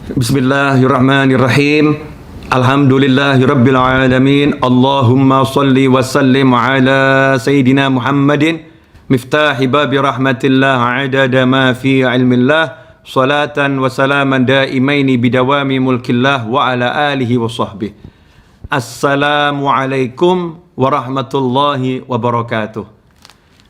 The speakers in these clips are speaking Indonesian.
Bismillahirrahmanirrahim. Alhamdulillahirabbil alamin. Allahumma shalli wa sallim ala sayidina Muhammadin miftahi babi rahmatillah adada ma fi ilmillah salatan wa salaman daimaini bidawami mulkillah wa ala alihi wa sahbihi. Assalamualaikum warahmatullahi wabarakatuh.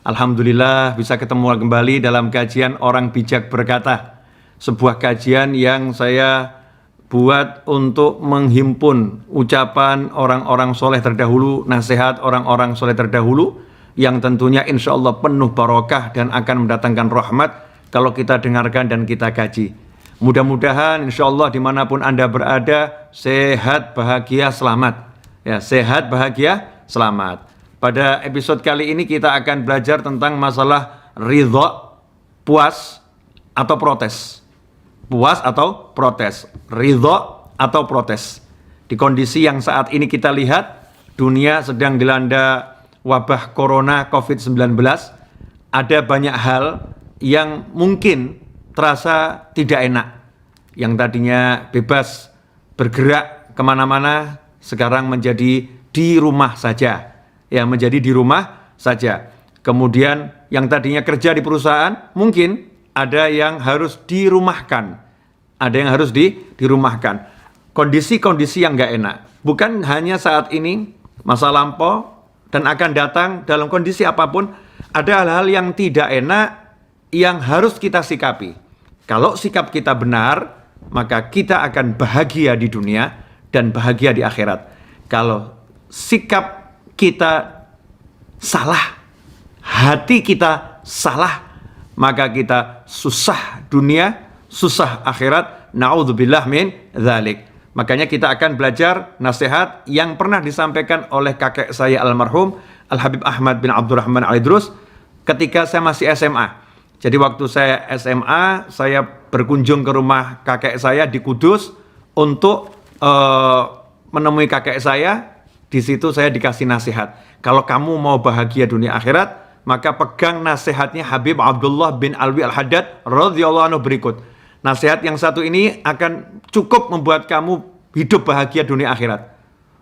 Alhamdulillah bisa ketemu kembali dalam kajian Orang Bijak Berkata. Sebuah kajian yang saya buat untuk menghimpun ucapan orang-orang soleh terdahulu, nasihat orang-orang soleh terdahulu, yang tentunya insya Allah penuh barokah dan akan mendatangkan rahmat kalau kita dengarkan dan kita kaji. Mudah-mudahan insya Allah dimanapun Anda berada, sehat, bahagia, selamat. Ya, sehat, bahagia, selamat. Pada episode kali ini kita akan belajar tentang masalah ridha, puas atau protes. Puas atau protes, ridho atau protes. Di kondisi yang saat ini kita lihat, dunia sedang dilanda wabah corona COVID-19, ada banyak hal yang mungkin terasa tidak enak. Yang tadinya bebas bergerak kemana-mana, sekarang menjadi di rumah saja. Ya, menjadi di rumah saja. Kemudian yang tadinya kerja di perusahaan, mungkin ada yang harus dirumahkan. Ada yang harus dirumahkan. Kondisi-kondisi yang nggak enak. Bukan hanya saat ini, masa lampau, dan akan datang dalam kondisi apapun, ada hal-hal yang tidak enak yang harus kita sikapi. Kalau sikap kita benar, maka kita akan bahagia di dunia dan bahagia di akhirat. Kalau sikap kita salah, hati kita salah, maka kita susah dunia, susah akhirat. Na'udzubillah min dzalik. Makanya kita akan belajar nasihat yang pernah disampaikan oleh kakek saya almarhum Al-Habib Ahmad bin Abdurrahman Al-Idrus ketika saya masih SMA. Jadi waktu saya SMA, saya berkunjung ke rumah kakek saya di Kudus untuk menemui kakek saya. Di situ saya dikasih nasihat. Kalau kamu mau bahagia dunia akhirat, maka pegang nasihatnya Habib Abdullah bin Alwi Al-Haddad radhiyallahu anhu berikut. Nasihat yang satu ini akan cukup membuat kamu hidup bahagia dunia akhirat.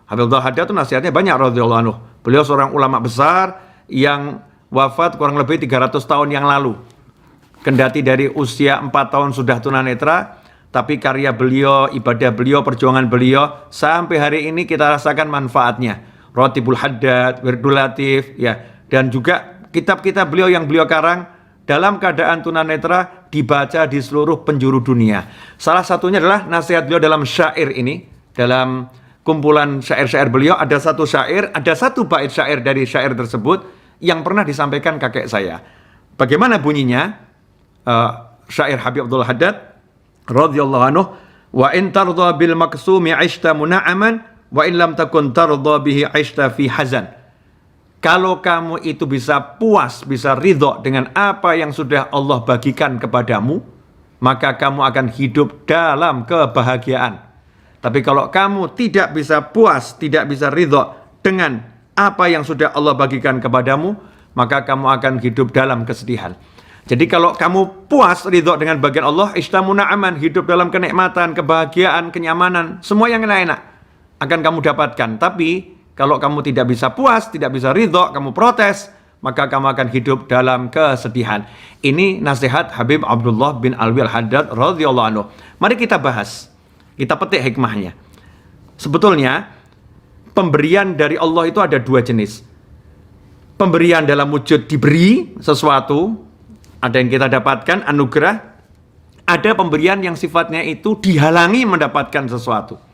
Habib Abdullah Al-Haddad itu nasihatnya banyak radhiyallahu anhu. Beliau seorang ulama besar yang wafat kurang lebih 300 tahun yang lalu. Kendati dari usia 4 tahun sudah tunanetra, tapi karya beliau, ibadah beliau, perjuangan beliau sampai hari ini kita rasakan manfaatnya. Ratibul Haddad, Wirdul Latif, ya, dan juga kitab-kitab beliau yang beliau karang dalam keadaan tunanetra dibaca di seluruh penjuru dunia. Salah satunya adalah nasihat beliau dalam syair ini. Dalam kumpulan syair-syair beliau ada satu syair, ada satu bait syair dari syair tersebut yang pernah disampaikan kakek saya. Bagaimana bunyinya? Syair Habib Abdullah Haddad radhiyallahu anhu, wa in tardha bil maksumi 'ishta muna'aman wa in lam takun tardha bihi 'ishta fi hazan. Kalau kamu itu bisa puas, bisa ridho dengan apa yang sudah Allah bagikan kepadamu, maka kamu akan hidup dalam kebahagiaan. Tapi kalau kamu tidak bisa puas, tidak bisa ridho dengan apa yang sudah Allah bagikan kepadamu, maka kamu akan hidup dalam kesedihan. Jadi kalau kamu puas, ridho dengan bagian Allah, istamuna aman, hidup dalam kenikmatan, kebahagiaan, kenyamanan, semua yang enak-enak akan kamu dapatkan. Tapi kalau kamu tidak bisa puas, tidak bisa ridho, kamu protes, maka kamu akan hidup dalam kesedihan. Ini nasihat Habib Abdullah bin Alwi Al-Haddad radhiyallahu anhu. Mari kita bahas, kita petik hikmahnya. Sebetulnya pemberian dari Allah itu ada dua jenis. Pemberian dalam wujud diberi sesuatu, ada yang kita dapatkan, anugerah. Ada pemberian yang sifatnya itu dihalangi mendapatkan sesuatu.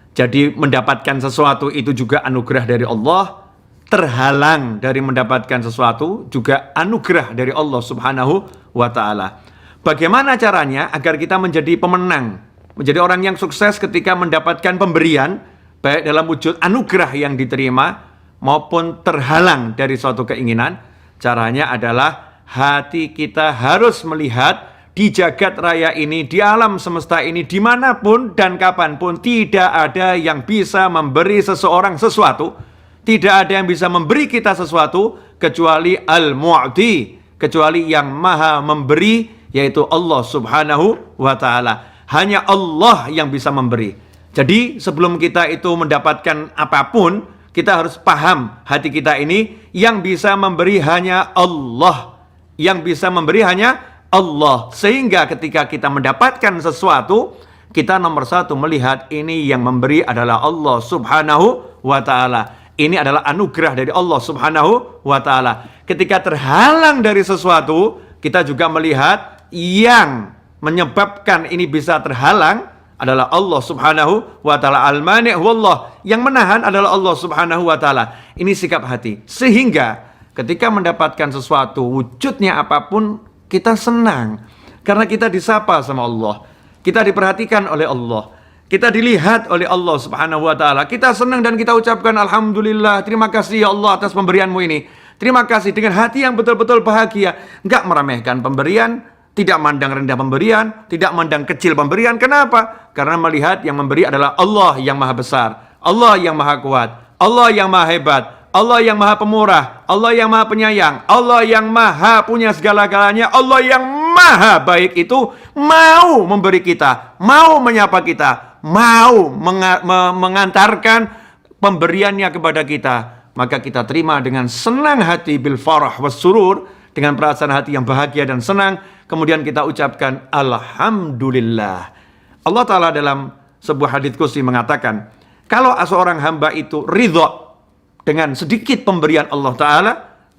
Jadi mendapatkan sesuatu itu juga anugerah dari Allah. Terhalang dari mendapatkan sesuatu juga anugerah dari Allah subhanahu wa ta'ala. Bagaimana caranya agar kita menjadi pemenang, menjadi orang yang sukses ketika mendapatkan pemberian, baik dalam wujud anugerah yang diterima maupun terhalang dari suatu keinginan? Caranya adalah hati kita harus melihat di jagat raya ini, di alam semesta ini, dimanapun dan kapanpun, tidak ada yang bisa memberi seseorang sesuatu, tidak ada yang bisa memberi kita sesuatu, kecuali Al-Mu'ti, kecuali yang maha memberi, yaitu Allah subhanahu wa ta'ala. Hanya Allah yang bisa memberi. Jadi sebelum kita itu mendapatkan apapun, kita harus paham hati kita ini yang bisa memberi hanya Allah. Yang bisa memberi hanya Allah. Sehingga ketika kita mendapatkan sesuatu, kita nomor satu melihat ini yang memberi adalah Allah subhanahu wa ta'ala. Ini adalah anugerah dari Allah subhanahu wa ta'ala. Ketika terhalang dari sesuatu, kita juga melihat yang menyebabkan ini bisa terhalang adalah Allah subhanahu wa ta'ala. Al-mani' wallah. Yang menahan adalah Allah subhanahu wa ta'ala. Ini sikap hati. Sehingga ketika mendapatkan sesuatu, wujudnya apapun, kita senang. Karena kita disapa sama Allah. Kita diperhatikan oleh Allah. Kita dilihat oleh Allah subhanahu wa ta'ala. Kita senang dan kita ucapkan alhamdulillah. Terima kasih ya Allah atas pemberianmu ini. Terima kasih dengan hati yang betul-betul bahagia. Enggak meremehkan pemberian. Tidak mandang rendah pemberian. Tidak mandang kecil pemberian. Kenapa? Karena melihat yang memberi adalah Allah yang maha besar. Allah yang maha kuat. Allah yang maha hebat. Allah yang maha pemurah. Allah yang maha penyayang. Allah yang maha punya segala-galanya. Allah yang maha baik itu mau memberi kita. Mau menyapa kita. Mau mengantarkan pemberiannya kepada kita, maka kita terima dengan senang hati, bil farah was surur, dengan perasaan hati yang bahagia dan senang. Kemudian kita ucapkan alhamdulillah. Allah Ta'ala dalam sebuah hadits qudsi mengatakan, kalau seorang hamba itu ridho dengan sedikit pemberian Allah Ta'ala,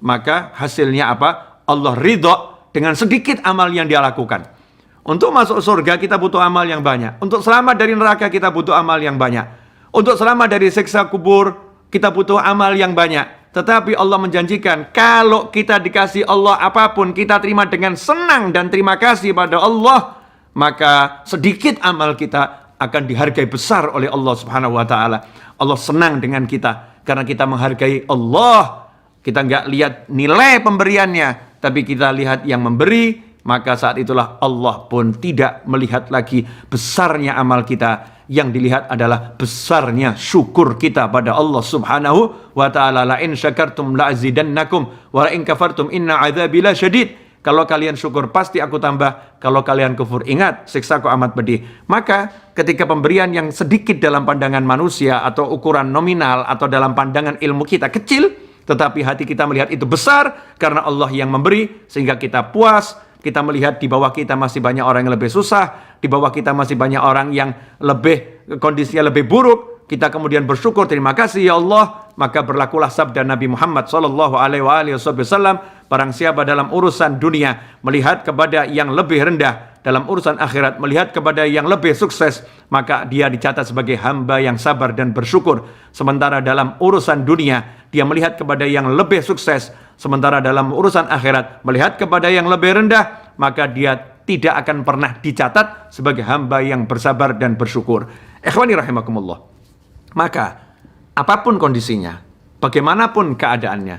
maka hasilnya apa? Allah ridho dengan sedikit amal yang dia lakukan. Untuk masuk surga kita butuh amal yang banyak. Untuk selamat dari neraka kita butuh amal yang banyak. Untuk selamat dari siksa kubur kita butuh amal yang banyak. Tetapi Allah menjanjikan kalau kita dikasih Allah apapun, kita terima dengan senang dan terima kasih pada Allah, maka sedikit amal kita akan dihargai besar oleh Allah subhanahu wa ta'ala. Allah senang dengan kita karena kita menghargai Allah. Kita nggak lihat nilai pemberiannya, tapi kita lihat yang memberi. Maka saat itulah Allah pun tidak melihat lagi besarnya amal kita. Yang dilihat adalah besarnya syukur kita pada Allah subhanahu wa ta'ala. La in syakartum la azidannakum wa la in kafartum inna adzabi la syadid. Kalau kalian syukur pasti aku tambah. Kalau kalian kufur ingat siksaku amat pedih. Maka ketika pemberian yang sedikit dalam pandangan manusia atau ukuran nominal atau dalam pandangan ilmu kita kecil, tetapi hati kita melihat itu besar karena Allah yang memberi, sehingga kita puas. Kita melihat di bawah kita masih banyak orang yang lebih susah, di bawah kita masih banyak orang yang lebih kondisinya lebih buruk. Kita kemudian bersyukur, terima kasih ya Allah. Maka berlakulah sabda Nabi Muhammad SAW, barang siapa dalam urusan dunia melihat kepada yang lebih rendah, dalam urusan akhirat melihat kepada yang lebih sukses, maka dia dicatat sebagai hamba yang sabar dan bersyukur. Sementara dalam urusan dunia dia melihat kepada yang lebih sukses, sementara dalam urusan akhirat melihat kepada yang lebih rendah, maka dia tidak akan pernah dicatat sebagai hamba yang bersabar dan bersyukur. Ikhwani rahimakumullah. Maka apapun kondisinya, bagaimanapun keadaannya,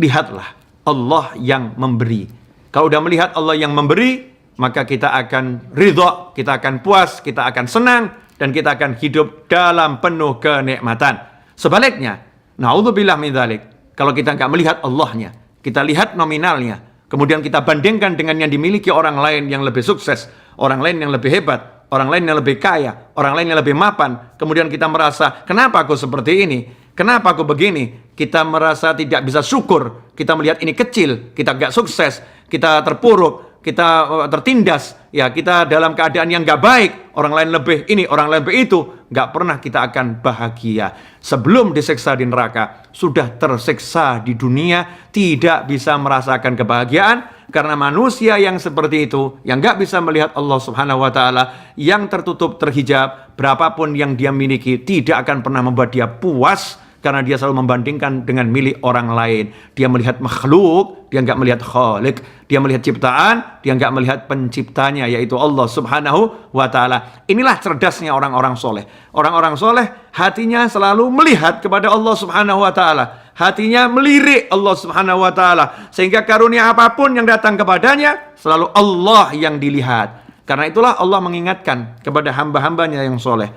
lihatlah Allah yang memberi. Kalau udah melihat Allah yang memberi, maka kita akan ridho, kita akan puas, kita akan senang, dan kita akan hidup dalam penuh kenikmatan. Sebaliknya, naudzubillah min dzalik, kalau kita nggak melihat Allahnya, kita lihat nominalnya, kemudian kita bandingkan dengan yang dimiliki orang lain yang lebih sukses, orang lain yang lebih hebat, orang lain yang lebih kaya, orang lain yang lebih mapan, kemudian kita merasa, kenapa aku seperti ini? Kenapa aku begini? Kita merasa tidak bisa syukur, kita melihat ini kecil, kita nggak sukses, kita terpuruk, kita tertindas, ya kita dalam keadaan yang nggak baik, orang lain lebih ini, orang lain lebih itu, nggak pernah kita akan bahagia. Sebelum disiksa di neraka, sudah tersiksa di dunia, tidak bisa merasakan kebahagiaan, karena manusia yang seperti itu, yang nggak bisa melihat Allah subhanahu wa ta'ala, yang tertutup, terhijab, berapapun yang dia miliki, tidak akan pernah membuat dia puas, karena dia selalu membandingkan dengan milik orang lain. Dia melihat makhluk, dia nggak melihat khalik. Dia melihat ciptaan, dia nggak melihat penciptanya, yaitu Allah subhanahu wa ta'ala. Inilah cerdasnya orang-orang soleh. Orang-orang soleh hatinya selalu melihat kepada Allah subhanahu wa ta'ala. Hatinya melirik Allah subhanahu wa ta'ala. Sehingga karunia apapun yang datang kepadanya, selalu Allah yang dilihat. Karena itulah Allah mengingatkan kepada hamba-hambanya yang soleh.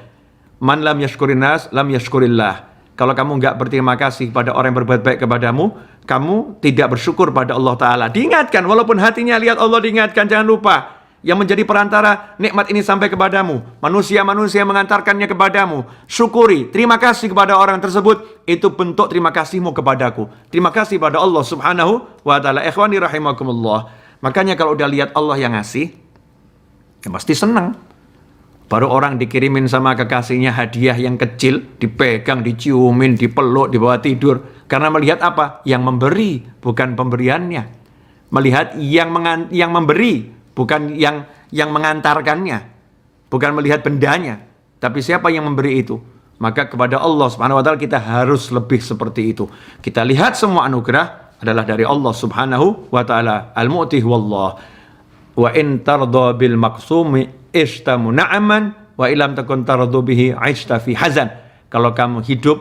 Man lam yashkurin nas, lam yashkurillah. Kalau kamu nggak berterima kasih pada orang yang berbuat baik kepadamu, kamu tidak bersyukur pada Allah Ta'ala. Diingatkan, walaupun hatinya lihat Allah diingatkan, jangan lupa. yang menjadi perantara nikmat ini sampai kepadamu. Manusia-manusia mengantarkannya kepadamu. Syukuri, terima kasih kepada orang tersebut. Itu bentuk terima kasihmu kepadaku. Terima kasih pada Allah subhanahu wa ta'ala. Ikhwani rahimakumullah. Makanya kalau udah lihat Allah yang ngasih, ya pasti senang. Baru orang dikirimin sama kekasihnya hadiah yang kecil, dipegang, diciumin, dipeluk, dibawa tidur. Karena melihat apa? Yang memberi, bukan pemberiannya. Melihat yang memberi, bukan yang mengantarkannya. Bukan melihat bendanya. Tapi siapa yang memberi itu? Maka kepada Allah subhanahu wa ta'ala kita harus lebih seperti itu. Kita lihat semua anugerah adalah dari Allah subhanahu wa ta'ala. Al-mu'tih wallah. Wa in tarda bil maqsumi ishtamu na'aman wa ilam takun tardu bihi aishta fi hazan. Kalau kamu hidup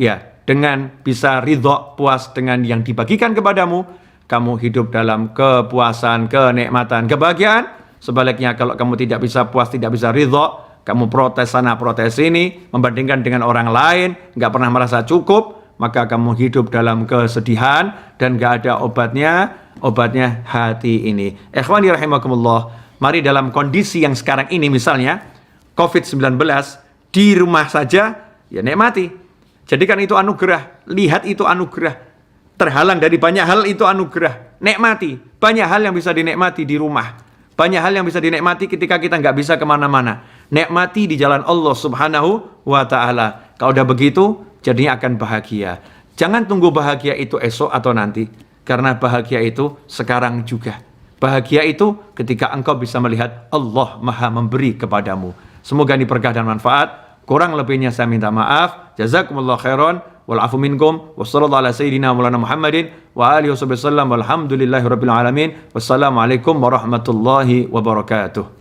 ya dengan bisa ridha, puas dengan yang dibagikan kepadamu, kamu hidup dalam kepuasan, kenikmatan, kebahagiaan. Sebaliknya kalau kamu tidak bisa puas, tidak bisa ridha, kamu protes sana protes sini, membandingkan dengan orang lain, nggak pernah merasa cukup, maka kamu hidup dalam kesedihan dan nggak ada obatnya hati ini. Ikhwani rahimakumullah. Mari dalam kondisi yang sekarang ini misalnya COVID-19 di rumah saja ya nikmati. Jadikan itu anugerah, lihat itu anugerah. Terhalang dari banyak hal itu anugerah. Nikmati, banyak hal yang bisa dinikmati di rumah. Banyak hal yang bisa dinikmati ketika kita nggak bisa kemana-mana. Nikmati di jalan Allah subhanahu wa ta'ala. Kalau udah begitu, jadinya akan bahagia. Jangan tunggu bahagia itu esok atau nanti. Karena bahagia itu sekarang juga. Bahagia itu ketika engkau bisa melihat Allah Maha memberi kepadamu. Semoga ini berkah dan manfaat. Kurang lebihnya saya minta maaf. Jazakumullah khairan. Wal afu minkum. Wassallallahu ala sayyidina maulana Muhammadin. Wa alihi wasallam. Walhamdulillahi rabbil alamin. Wassalamualaikum warahmatullahi wabarakatuh.